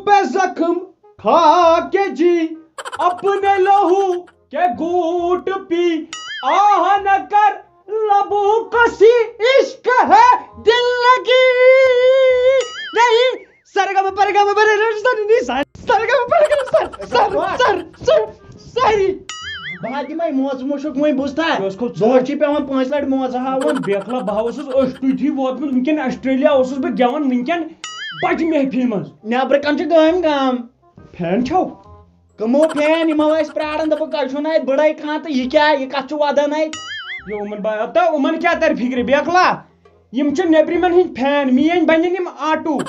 پہ زخم کھا کے جی اپنے لہو کے گھونٹ پی آہ نہ کر لبوں کسی عشق ہے دل لگی نہیں سرگم پرگم ساری بہت دمے موز مشک وی بوزتا دۄہس پیوان 5 لٹہِ موزٕ ہاوُن بیکلا بہٕ اوسُس ٲٹھۍ ووتمُت ونکیٚن آسٹریلیا اوسُس بہٕ گٮ۪وان ونکیٚن بجہِ محفِل منٛز نیبرٕ کن چھُ گٲمۍ گام فین چھو کمو فین یِمو ٲسۍ پراران دوٚپُکھ تۄہہِ چھُو نہٕ اَتہِ بٕڑے کانٛہہ تہٕ یہِ کیٛاہ یہِ کتھ چھُ ودان اَتہِ یہ عمر بھائی تو یِمن کیٛاہ تر فکرِ بیکلا یِم چھِ نیبرِمٮ۪ن ہٕنٛدۍ فین میٲنۍ بنن یِم آٹوٗ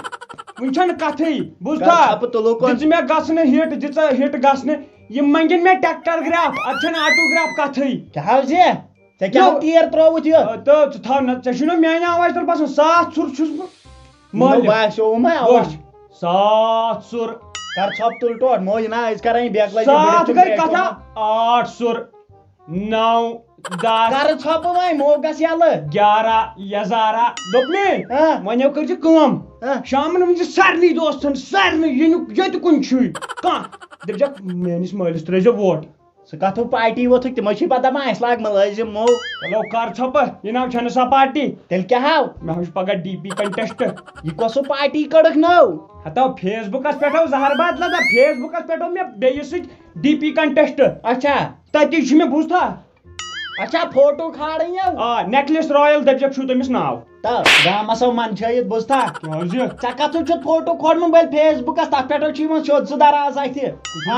وۄنۍ چھنہٕ کتھٕے بوٗزتھا دِژ مےٚ گژھنہٕ ہِٹ دِژ ہِٹ گژھنہٕ یِم منگن مےٚ ٹریکٹر گراف اتھ چھنہٕ آٹوگراف کتھٕے کیٛاہ حظ یہِ ژےٚ کیٛاہ تیٖر ترٛووُتھ یہِ تہٕ ژٕ تھاو نہ ژےٚ چھُنہ میانہِ آواز تل باسان 7 سُر چھُس بہٕ مٲلِک باسیو ما آواز 7 سُر کر ژھۄپ تُل ٹوٹھ موج نا أسۍ کران بیکلا 7 گٔے کتھا 8 سُر 9 10 کر ژھۄپہٕ وۄنۍ مو گژھ یلہٕ 11 11 دوٚپ مےٚ وۄنۍ کٔرۍ زِ کٲم شامن ؤنۍ زِ سارنٕے دوستن سارنٕے ییٚتہِ کُنہِ چھُے کانٛہہ دٔپزٮ۪کھ میٲنِس مٲلِس ترٲیزِ ووٹ سُہ کتھ پارٹی ووتھُکھ تِمے چھِ پتہ ما اسہِ لاگ ملٲزم مو چلو کر ژھۄپہٕ یہِ ناو چھنہٕ سۄ پارٹی تیٚلہِ کیٛاہ ہاو مےٚ چھُ پگاہ ڈی پی کنٹیسٹ یہِ کۄس پارٹی کٔڑٕکھ نٔو ہتو فیس بُکس پٮ۪ٹھ زہر باد لگا فیس بُکس پٮ۪ٹھ مےٚ بیٚیِس سۭتۍ ڈی پی کنٹیسٹ اچھا تتی چھُ مےٚ بوٗزتھا اچھا فوٹو کھالٕنۍ آ نیکلس رایل دٔپزٮ۪کھ چھُو تٔمِس ناو تہٕ گامس منٛدچھٲیِتھ بوٗزتھا کیٛازِ ژےٚ کتھُے چھُتھ فوٹو کھولمُت بٔلۍ فیس بُکس تتھ پٮ۪ٹھ چھُ یِوان سیوٚد سُہ دراز اتھِ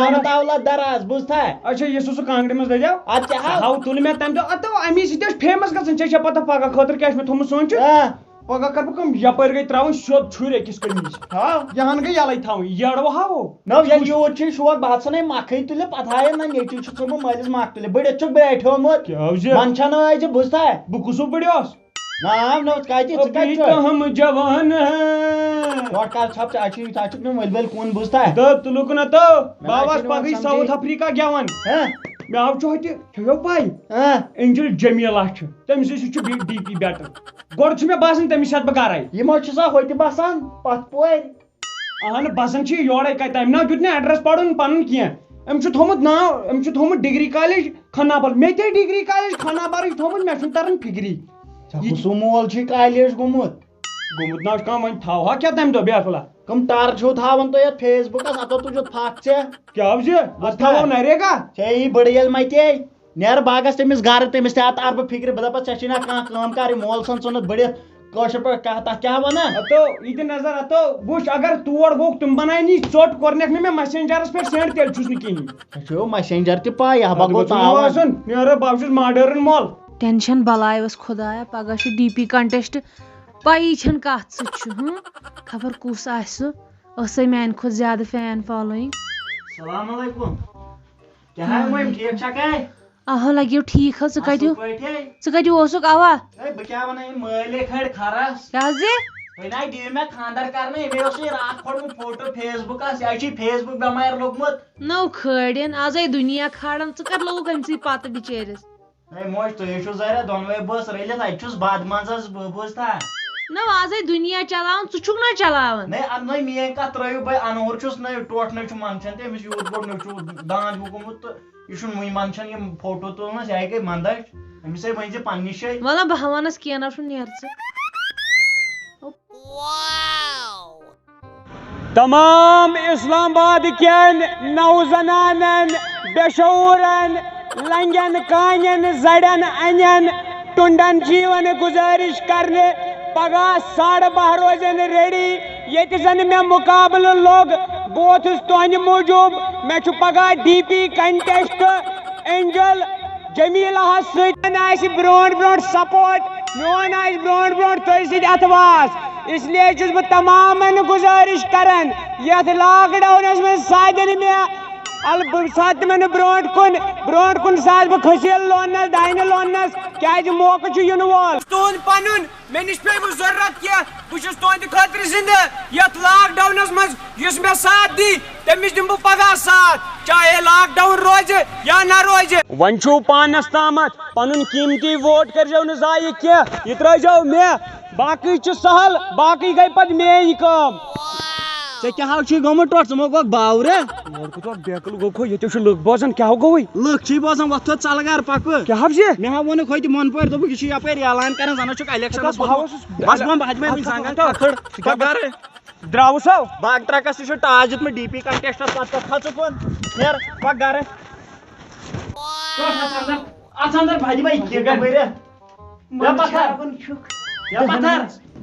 آمد اولد دراز بوٗزتھا اچھا یُس سُہ کانٛگرِ منٛز دٔپزٮ۪و ادٕ کیٛاہ ہاو تُل مےٚ تمہِ دۄہ اتو امی سۭتۍ اوس فیمس گژھان ژےٚ چھےٚ پتہ پگہہ خٲطرٕ کیٛاہ چھُ مےٚ تھومُت سونٛچِتھ پگہہ کرٕ بہٕ کٲم یپٲرۍ گٔے تراوٕنۍ سیوٚد چھُرۍ أکِس کٔمیٖز ہاو یہن گٔے یلے تھاوٕنۍ یڑوٕ ہاوو نو ییٚلہِ یوٗت چھُے شوق بہٕ ژھٕنے مکھٕے تُلہِ پتہٕ ہایے نہ نیٚچوٗ چھُ ژھُنمُت مٲلِس مکھ تُلہِ بٔڑِتھ چھُکھ بیٹھیومُت کیٛازِ منٛدچھان ٲسۍ زِ بوٗزتھا بہٕ کُسُو بٔڑیوس نام نو کتہِ ژٕ کتہِ چھُکھ ہم جوان ٹوٹھ کر ژھۄپ ژٕ چھُکھ نہٕ ؤلۍ ؤلۍ کُن بوٗزتھا تہٕ تُلُکھ نہ تہٕ باباس پگہٕے ساوُتھ افریٖقہ گٮ۪وان مےٚ آو چھُ ہوٚتہِ چھَو پاے اینجل جمیلا چھِ تٔمِس سۭتۍ چھُ ڈی پی بیٹر گۄڈٕ چھُ مےٚ باسان تٔمِس ہٮ۪تھ بہٕ گرے یِمو چھُ سا ہوٚتہِ بسان پتھ پورِ اہن بسان چھِ یورے کتہِ تمہِ ناو دیُت نہٕ ایڈرس پرُن پنُن کینٛہہ أمۍ چھُ تھومُت ناو أمۍ چھُ تھومُت ڈگری کالیج خانابل مےٚ تہِ ڈگری کالیج خانابلٕے تھومُت مےٚ چھُنہٕ تران فکری سُہ مول چھُے کالیج گوٚمُت نا کانٛہہ وۄنۍ تھاوہا کیٛاہ تمہِ دۄہ بیکلا کٕم ٹر چھِو تھاوان تُہۍ یتھ فیس بُکس اتو تُجُتھ پھکھ ژےٚ کیٛاہ زِ اتھ تھاوو نریگا ژےٚ یی بٕڑٕ ییٚلہِ متے نیرٕ باغس تٔمِس گرٕ تٔمِس تہِ تار بہٕ فکرِ بہٕ دپس ژےٚ چھُے نا کانٛہہ کٲم کر یہِ مول ژھٕن ژھٕنُتھ بٔڑِتھ کٲشِر پٲٹھۍ تتھ کیٛاہ ونان اتو یہِ دِ نظر اتو وٕچھ اگر تور گوٚکھ تِم بناونی ژوٚٹ کوٚرنکھ نہٕ مےٚ میسنجرس پٮ۪ٹھ سینڈ تیٚلہِ چھُس نہٕ کِہینۍ ژےٚ چھُ میسنجر تہِ پاے ہبا گوٚو تاوان نیرٕ بہٕ چھُس ماڈٲرٕن مول ٹینشن بلایوس خدایا پگہہ چھُ ڈی پی کنٹیسٹ پایی چھنہٕ کتھ سۭتۍ چھُ خبر کُس آسہِ سُہ ٲسے میانہِ کھۄتہٕ زیادٕ فین فالویِنگ السلام علیکم کیٛاہ حال وۄنۍ ٹھیٖک چھکھے اہو لگیو ٹھیٖک حظ ژٕ کتہِ اوسُکھ اوا بہٕ کیٛاہ وَنہٕ یِم مٲلۍ کھڑِ کھرس کیٛاہ زِ تُہۍ نہ دِیِو مےٚ خاندر کرنہٕ أمۍ اوسُے راتھ کھوڑمُت فوٹو فیس بُکس یہِ چھُے فیس بُک بٮ۪مارِ لوٚگمُت نو کھٲڑین آزے دُنیا کھالان ژٕ کر لوگُکھ أمۍ سٕے پتہٕ بِچٲرِس ہے موج تُہۍ چھِو ظٲہرا دۄنوے بٲژ رٔلِتھ اَتہِ چھُس بد منٛزس بہٕ بوٗزتھا نو آزے دُنیا چلاوان ژٕ چھُکھ نا چلاوان نَے اَدٕ نَے میٲنۍ کتھ ترٲیِو بہٕ انوُر چھُس نٔے ٹوٹھ نٔے چھُ منٛدچھان تہِ أمِس یوٗت بوٚڑ نٔے چھُ داند ہیوٗ گوٚمُت تہٕ یہِ چھُنہٕ وُنہِ منٛدچھان یِم فوٹو تُلنس یہِ گٔے منٛدچھ أمِس ہے ؤنۍ زِ پننہِ جایہِ وَلہ بہٕ وَنس کینٛہہ نہ چھُ نیر ژٕ تمام اسلام آباد کٮ۪ن نوزنانن بے شعوٗرن لنگٮ۪ن کانٮ۪ن زڑٮ۪ن انٮ۪ن ٹُنڈن چھِ یِوان گُزٲرِش کرنہٕ پگہہ 12:30 روزن ریڈی ییٚتہِ زن مےٚ مُقابلہٕ لوٚگ بہٕ ووتھُس تُہنٛدِ موٗجوٗب مےٚ چھُ پگہہ ڈی پی کنٹیسٹ اینجل جمیلاہس سۭتۍ آسہِ برونٛٹھ برونٛٹھ سپورٹ میون آسہِ برونٛٹھ برونٛٹھ تۄہہِ سۭتۍ اتھواس اس لیے چھُس بہٕ تمامن گُزٲرِش کران یتھ لاک ڈاونس منٛز سادن مےٚ ساتہٕ تِمن نہٕ برونٛٹھ کُن ساتہٕ بہٕ کھٔسیٖل لوننس دانہِ لوننس کیٛازِ موقعہٕ چھُ یِنہٕ وول تُہُنٛد پنُن مےٚ نِش پیٚوٕ ضروٗرت کینٛہہ بہٕ چھُس تُہنٛدِ خٲطرٕ زِندٕ یتھ لاک ڈاونس منٛز یُس مےٚ ساتھ دی تٔمِس دِمہٕ بہٕ پگہہ ساتھ چاہے لاک ڈاوُن روزِ یا نہ روزِ وۄنۍ چھُو پانس تامتھ پنُن قیمتی ووٹ کٔرزیٚو نہٕ ضایہِ کینٛہہ یہِ ترٲیزیٚو مےٚ باقٕے چھُ سہل باقٕے گٔے پتہٕ میٲنۍ کٲم ژےٚ کیٛاہ حظ چھُے گوٚمُت ٹوٹھ ژٕ مہ گوٚکھ باورٕ بیکل گوٚو ییٚتہِ چھُ لُکھ بوزان کیٛاہ گوٚوٕے لُکھ چھِی بوزان وۄتھ تھوٚد ژَلہٕ گَرٕ پَکہٕ کیٛاہ حظ یہِ مےٚ ہا ووٚنُکھ ہوٚتہِ مۄنہٕ پورِ دوٚپُکھ یہِ چھُ یَپٲرۍ اعلان کران زَن چھُکھ اِلیکشنس بہٕ اوسُس بس بہٕ بہٕ وٕنہِ زنٛگن کھٔڑ پَکھ گَرٕ درٛاوُس ہو باغ ٹرٛکَس تہِ چھُ ٹاس دیُتمُت ڈی پی کنٹیسٹس پتہٕ کھژ ژٕ نیر پَکھ گَرٕ اَتھ اَندر بَجہِ بَے کِکر بٔرِتھ یا پَتھر یا پَتھر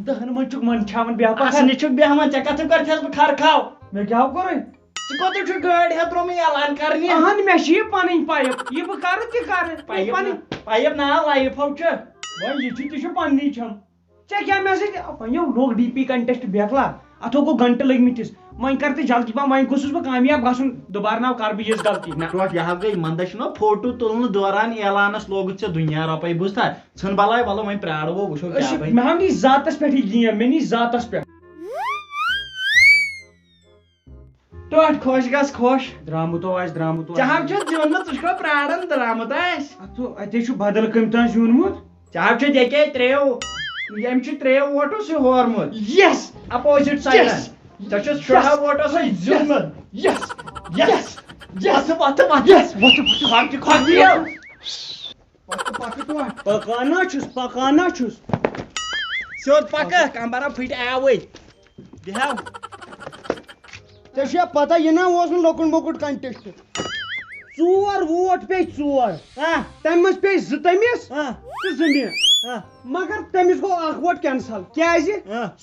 دہن منٛز چھُکھ منٛدچھاوان بیٛاکھ اَسنہِ چھُکھ بیٚہوان ژےٚ کَتھ کر چھَس بہٕ کھر کھاو مےٚ کیٛاہ کوٚرُے ژٕ کوٚتُے چھُکھ گٲڑۍ ہٮ۪تھ ترٛوومُت اعلان کرنہِ اہن مےٚ چھِ یہِ پنٕنۍ پایپ یہِ بہٕ کرٕ تہِ کرٕ پایپ ناو لایفو چھُ وۄنۍ یہِ چھُ تہِ چھُ پننی چھم ژےٚ کیٛاہ مےٚ سۭتۍ وۄنۍ لوگ ڈی پی کنٹیسٹ بیکلا اتھ گوٚو گنٹہٕ لٔگمٕتِس وۄنۍ کر تہٕ جلدی پہم وۄنۍ گوٚژھُس بہٕ کامیاب گژھُن دوبارٕ ناو کر بہٕ یِژھ غلطی نہ ٹوٹھ یہِ حظ گٔے منٛدچھ چھُنہ فوٹو تُلنہٕ دوران اعلانس لوگُتھ ژےٚ دُنیا رۄپے بوٗزتھا ژھٕن بلاے وَلہٕ وۄنۍ پرٛارو بہٕ وٕچھو کیٛاہ بنہِ مےٚ ہاو نی ذاتس پٮ۪ٹھ یہِ گیم مےٚ نی ذاتس پٮ۪ٹھ ٹوٹھ خۄش گژھ خۄش درامُت آسہِ درامُت ژےٚ حظ چھُ زیوٗنمُت ژٕ چھُکھا پرٛاران درٛامُت آسہِ اتے چھُ بدل کٔمۍ تانۍ زیوٗنمُت ژےٚ حظ چھُ ییٚکے ترٛیو ییٚمۍ چھُ ترٛیو ووٹو سُہ ہورمُت یس اپوزِٹ سایڈن ژےٚ چھُ شُراہ ووٹو سُہ زیوٗنمُت یس یس پکانا چھُس سیوٚد پکہٕ کمبرا پھٕٹۍ آوٕے بیٚہو ژےٚ چھُیا پتہ یہِ نا اوس نہٕ لۄکُٹ مۄکُٹ کنٹیسٹ 4 ووٹ پیٚیہِ 4 تمہِ منٛز پیٚیہِ 2 تٔمِس تہٕ 2 مےٚ مگر تٔمِس گوٚو 1 ووٹ کینسل کیازِ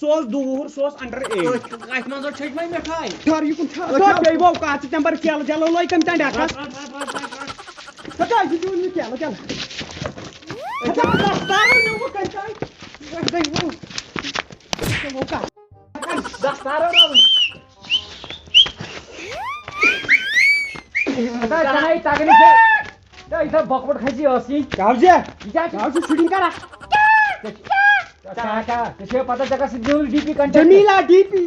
سُہ اوس دوٗر سُہ اوس انڈر ایج کتھ منٛز چھٔج وۄنۍ مِٹھاے ٹھہر یہِ کُن بیٚیہِ گوٚو کتھ ژٕ تمہِ پتہٕ کیلہٕ چلو لٲگۍ تٔمۍ تانۍ ڈکس یہِ دیُن مےٚ کیلہٕ چل بکوٹ کھسی شوٹنگ کرا پتہ ژےٚ کَس سۭتۍ D P Jamila D P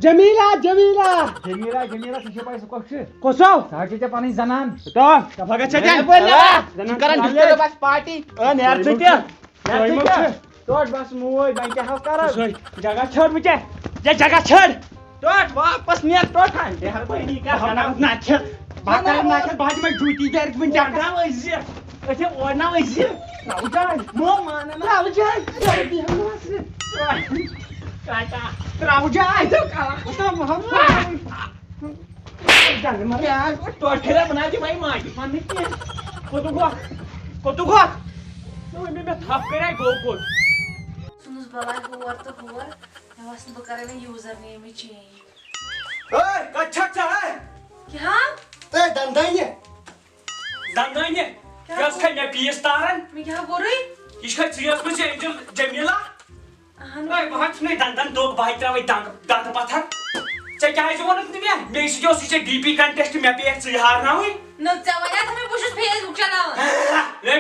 Jamila Jamila Jamila Jamila ژےٚ چھے پاے سُہ کۄس چھِ کۄسو سۄ حظ چھِ ژےٚ پنٕنۍ زنان پارٹی نیر ژٕ تہِ ٹوٹھ بس موٗدۍ وۄنۍ کیٛاہ حظ کرو جگہ چھٔڑ بہٕ ژےٚ جگہ چھٔڑ ٹوٹھ واپس نیر ٹوٹھ مہربٲنی کر بہٕ دِمے جوٗتی گرِ وٕنۍ أسۍ اورناو أسۍ مو مانن تراو جاے ٹوٹھ بنا دِ وۄنۍ ماجہِ پننہِ کینٛہہ کوٚتُک ہوکھ مےٚ تھپھ کَرے گوٚو کوٚت ژھٕنُس بلاے ہور تہٕ ہور مےٚ باسان بہٕ کَرے وۄنۍ یوٗزر نیمٕے چینج کَتہِ چھکھ ژٕ کیٛاہ دندانہِ یۄس کھے مےٚ پیٖس تارن مےٚ کیٛاہ کوٚرُے یہِ چھے ژٕ ٲسمٕژ اینجل جمیلا اہن بہٕ ہا ژھٕنے دندن دوٚگ بہٕ تراوے دند پتھر ژےٚ کیازِ ووٚنُتھ نہٕ مےٚ سۭتۍ اوس یہِ ڈی پی کنٹیسٹ مےٚ پیٚیَکھ ژٕے ہارناوٕنۍ نہ ژےٚ وَنیٛاتھ مےٚ بہٕ چھُس فیس بُک چلاوان ہے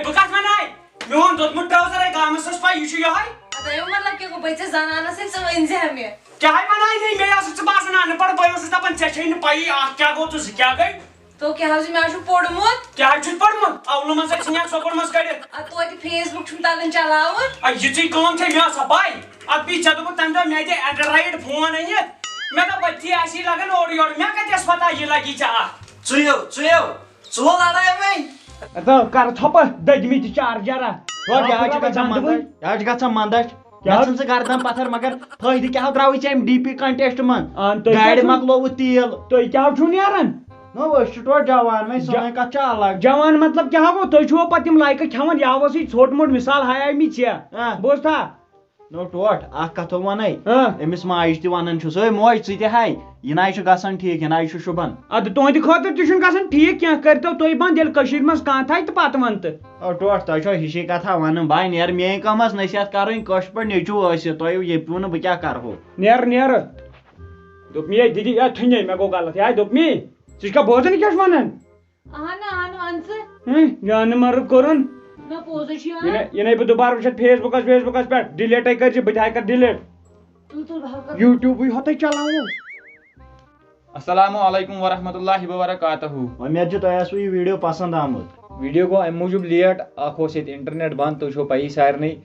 بہٕ کتھ وَناے میون دوٚدمُت ٹرٛاوزر گامس ٲس پاے یہِ چھُ یِہوے تۄہہِ مطلب کیٛاہ گوٚو بہٕ ژےٚ زنانس سۭتۍ ژٕ ؤنۍ زِ مےٚ کیٛاہ وَناے مےٚ ٲسٕس ژٕ باسان اَنہٕ پڑ بہٕ اوسُس دپان ژےٚ چھے نہٕ پَیی اکھ کیٛاہ گوٚو تہٕ 2 کیٛاہ گٔے تو کیٛاہ حظ مےٚ حظ چھُ پوٚرمُت کیٛاہ چھُتھ پوٚرمُت اولہٕ منٛز ژھٕنیٚکھ سکوٗل منٛز کٔڑِتھ توتہِ فیس بُک چھُم تگان چلاوُن یِژٕے کٲم چھے مےٚ ٲسا پاے اتھ پیٚیہِ ژےٚ دوٚپُتھ تمہِ دۄہ مےٚ دِ اینڈرایڈ فون أنِتھ مےٚ دوٚپ أتھی آسی لگان اورٕ یورٕ مےٚ کتہِ ٲس پتہ یہِ لگی ژےٚ اکھ ژٕ لڑاے وۄنۍ کر ژھۄپہٕ دٔدمٕتۍ چارجرا یہِ حظ چھِ گژھان منٛدچھ ژٕ گردن پتھر مگر فٲیدٕ کیٛاہ درٛاوٕے ژےٚ امہِ ڈی پی کنٹیسٹ منٛز گاڑِ مۄکلووُتھ تیٖل تُہۍ کیٛاہ چھُو نیران أسۍ چھِ ٹوٹھ جوان وۄنۍ سٲنۍ کتھ چھِ الگ جوان مطلب کیٛاہ گوٚو تُہۍ چھُوا پتہٕ تِم لایکہٕ کھٮ۪وان یاوَسٕے ژھوٚٹ موٚٹ مِثال ہایاے مےٚ ژےٚ بوٗزتھا نو ٹوٹھ اکھ کتھو ونے أمِس ماجہِ تہِ ونان چھُس ہے موج ژٕ تہِ ہاے یہِ ناے چھُ گژھان ٹھیٖک یہِ ناے چھُ شُبان ادٕ تُہنٛدِ خٲطرٕ تہِ چھُنہٕ گژھان ٹھیٖک کینٛہہ کٔرۍتو تُہۍ بنٛد ییٚلہِ کٔشیٖرِ منٛز کانٛہہ تھایہِ تہٕ پتہٕ ون تہٕ ٹوٹھ تۄہہِ چھو ہِشی کتھا ونان بہٕ نیر میٲنۍ کٲم ٲس نصیحت کرٕنۍ کٲشِر پٲٹھۍ نیچوٗ ٲسِتھ تۄہہِ ییٚپیوٗ نہٕ بہٕ کیٛاہ کرہو نیرٕ دوٚپ مے دِدی تھُنے مےٚ گوٚو غلط یا دوٚپ مے ژٕ چھکھا بوزان کیٛاہ چھُ ونان وَن ژٕ جانہٕ مرٕ کوٚرُن نہ پوٚزُے چھُ یِوان یہِ بہٕ دُبارٕ وٕچھتھ فیس بُکس پٮ۪ٹھ ڈِلیٹے کٔرزِ بہٕ تہِ ہا کر ڈِلیٹ یوٗٹیوٗبٕے ہوتٕے چلاوو السلام علیکم ورحمۃ اللہ وبرکاتہ امید چھِ تۄہہِ آسوٕ یہِ ویٖڈیو پسنٛد آمُت ویٖڈیو گوٚو اَمہِ موٗجوٗب لیٹ اکھ اوس ییٚتہِ اِنٹرنیٹ بنٛد تُہۍ چھو پیی سارنٕے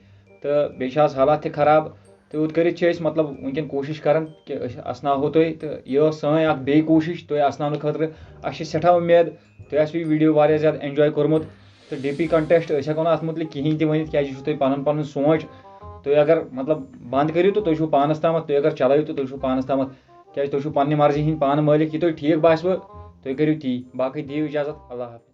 تہٕ بیٚیہِ چھِ آز حالات تہِ خراب تو یوٗت کٔرِتھ چھِ أسۍ مطلب وٕنکٮ۪ن کوٗشِش کران کہِ أسۍ اَسناوہو تۄہہِ تہٕ یہِ ٲس سٲنۍ اکھ بیٚیہِ کوٗشِش تۄہہِ اَسناونہٕ خٲطرٕ اَسہِ چھِ سٮ۪ٹھاہ اُمید تۄہہِ آسوٕ یہِ ویٖڈیو واریاہ زیادٕ اٮ۪نجاے کوٚرمُت تہٕ ڈی پی کنٹیسٹ أسۍ ہٮ۪کو نہٕ اَتھ مُتعلِق کِہینۍ تہِ ؤنِتھ کیازِ یہِ چھُو تۄہہِ پَنُن پَنُن سونٛچ تُہۍ اگر مطلب بنٛد کٔرِو تہٕ تُہۍ چھُو پانَس تامَتھ تُہۍ اگر چلٲیِو تہٕ تُہۍ چھُو پانَس تامَتھ کیازِ تُہۍ چھُو پننہِ مرضی ہِنٛدۍ پانہٕ مٲلِک یہِ تۄہہِ ٹھیٖک باسوٕ تُہۍ کٔرِو تی باقٕے دِیِو اِجازت اللہ حافظ